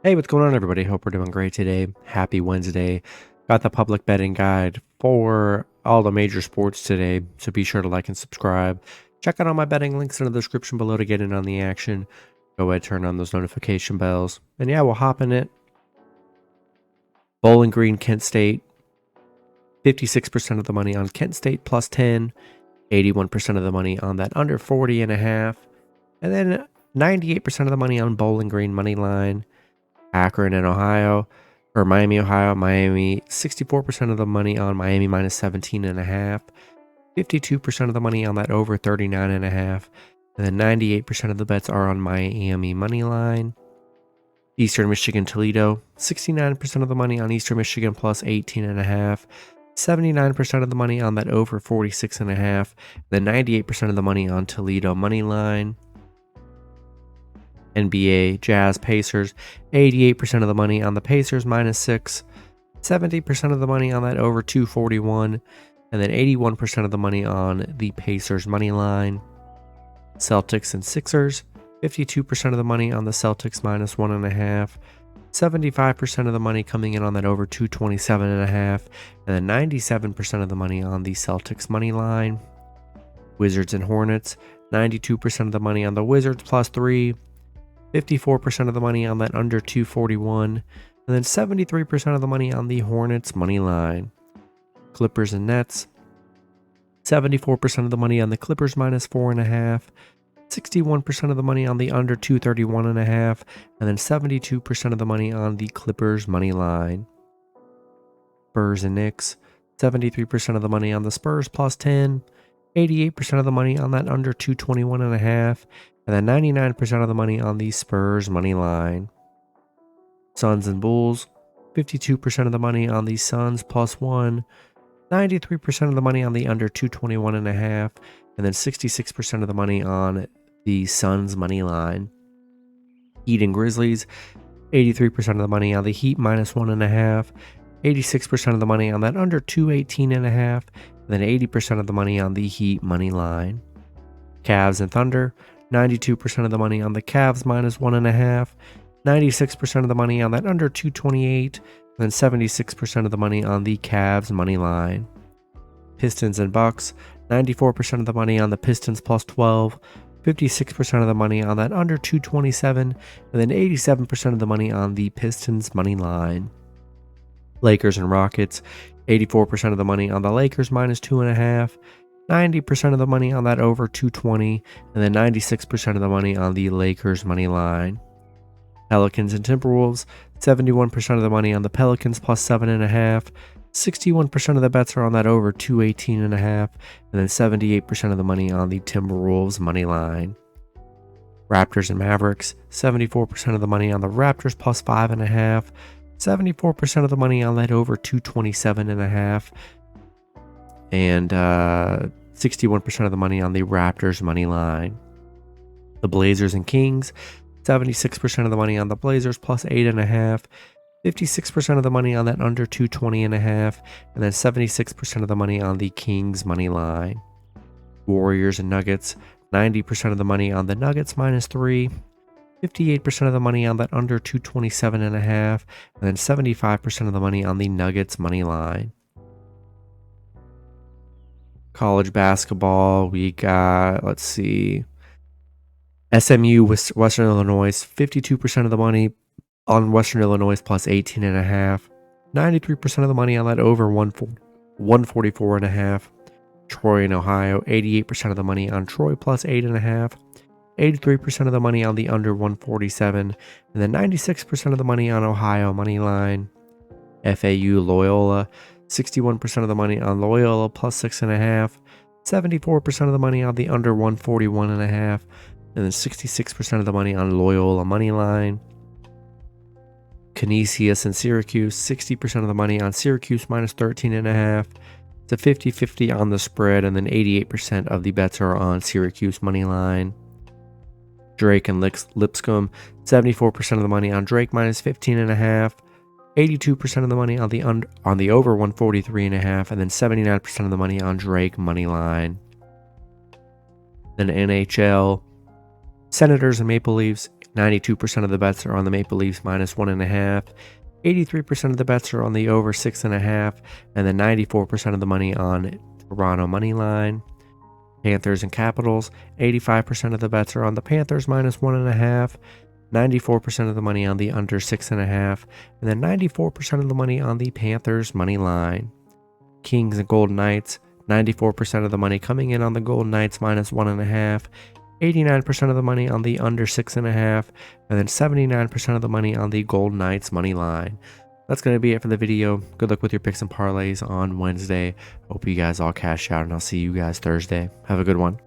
Hey, what's going on, everybody? Hope we're doing great today. Happy Wednesday. Got the public betting guide for all the major sports today, so be sure to like and subscribe. Check out all my betting links in the description below to get in on the action. Go ahead, turn on those notification bells. And yeah, we'll hop in it. Bowling Green, Kent State. 56% of the money on Kent State plus 10. 81% of the money on that under 40.5. And then 98% of the money on Bowling Green money line. Akron and Ohio, or Miami, Ohio, Miami, 64% of the money on Miami minus 17.5, 52% of the money on that over 39.5, and then 98% of the bets are on Miami money line. Eastern Michigan, Toledo, 69% of the money on Eastern Michigan plus 18.5, 79% of the money on that over 46.5, then 98% of the money on Toledo money line. NBA, Jazz, Pacers, 88% of the money on the Pacers minus 6, 70% of the money on that over 241, and then 81% of the money on the Pacers money line. Celtics and Sixers, 52% of the money on the Celtics minus 1.5, 75% of the money coming in on that over 227.5, and then 97% of the money on the Celtics money line. Wizards and Hornets, 92% of the money on the Wizards plus 3, 54% of the money on that under 241, and then 73% of the money on the Hornets money line. Clippers and Nets, 74% of the money on the Clippers minus 4.5, 61% of the money on the under 231.5, and then 72% of the money on the Clippers money line. Spurs and Knicks, 73% of the money on the Spurs plus 10, 88% of the money on that under 221.5, and then 99% of the money on the Spurs money line. Suns and Bulls, 52% of the money on the Suns plus 1, 93% of the money on the under 221.5, and then 66% of the money on the Suns money line. Heat and Grizzlies, 83% of the money on the Heat minus 1.5, 86% of the money on that under 218.5, and then 80% of the money on the Heat money line. Cavs and Thunder, 92% of the money on the Cavs minus 1.5, 96% of the money on that under 228, and then 76% of the money on the Cavs money line. Pistons and Bucks, 94% of the money on the Pistons plus 12, 56% of the money on that under 227, and then 87% of the money on the Pistons money line. Lakers and Rockets, 84% of the money on the Lakers minus 2.5, 90% of the money on that over 220, and then 96% of the money on the Lakers money line. Pelicans and Timberwolves, 71% of the money on the Pelicans plus 7.5, 61% of the bets are on that over 218.5, and then 78% of the money on the Timberwolves money line. Raptors and Mavericks, 74% of the money on the Raptors plus 5.5, 74% of the money on that over 227.5, and 61% of the money on the Raptors money line. The Blazers and Kings, 76% of the money on the Blazers plus 8.5, 56% of the money on that under 220.5, and then 76% of the money on the Kings money line. Warriors and Nuggets, 90% of the money on the Nuggets minus 3, 58% of the money on that under 227.5, and then 75% of the money on the Nuggets money line. College basketball, we got, SMU, Western Illinois, 52% of the money on Western Illinois plus 18.5, 93% of the money on that over 144.5. Troy and Ohio, 88% of the money on Troy plus 8.5, 83% of the money on the under 147, and then 96% of the money on Ohio money line. FAU, Loyola, 61% of the money on Loyola plus 6.5, 74% of the money on the under 141.5, and then 66% of the money on Loyola money line. Canisius and Syracuse, 60% of the money on Syracuse minus 13.5. It's a 50-50 on the spread, and then 88% of the bets are on Syracuse money line. Drake and Lipscomb, 74% of the money on Drake minus 15.5. 82% of the money on the over 143.5, and then 79% of the money on Drake money line. Then NHL, Senators and Maple Leafs, 92% of the bets are on the Maple Leafs minus 1.5. 83% of the bets are on the over 6.5, and then 94% of the money on Toronto money line. Panthers and Capitals, 85% of the bets are on the Panthers minus 1.5, 94% of the money on the under 6.5, and then 94% of the money on the Panthers money line. Kings and Golden Knights, 94% of the money coming in on the Golden Knights minus 1.5, 89% of the money on the under 6.5, and then 79% of the money on the Golden Knights money line. That's going to be it for the video. Good luck with your picks and parlays on Wednesday. Hope you guys all cash out, and I'll see you guys Thursday. Have a good one.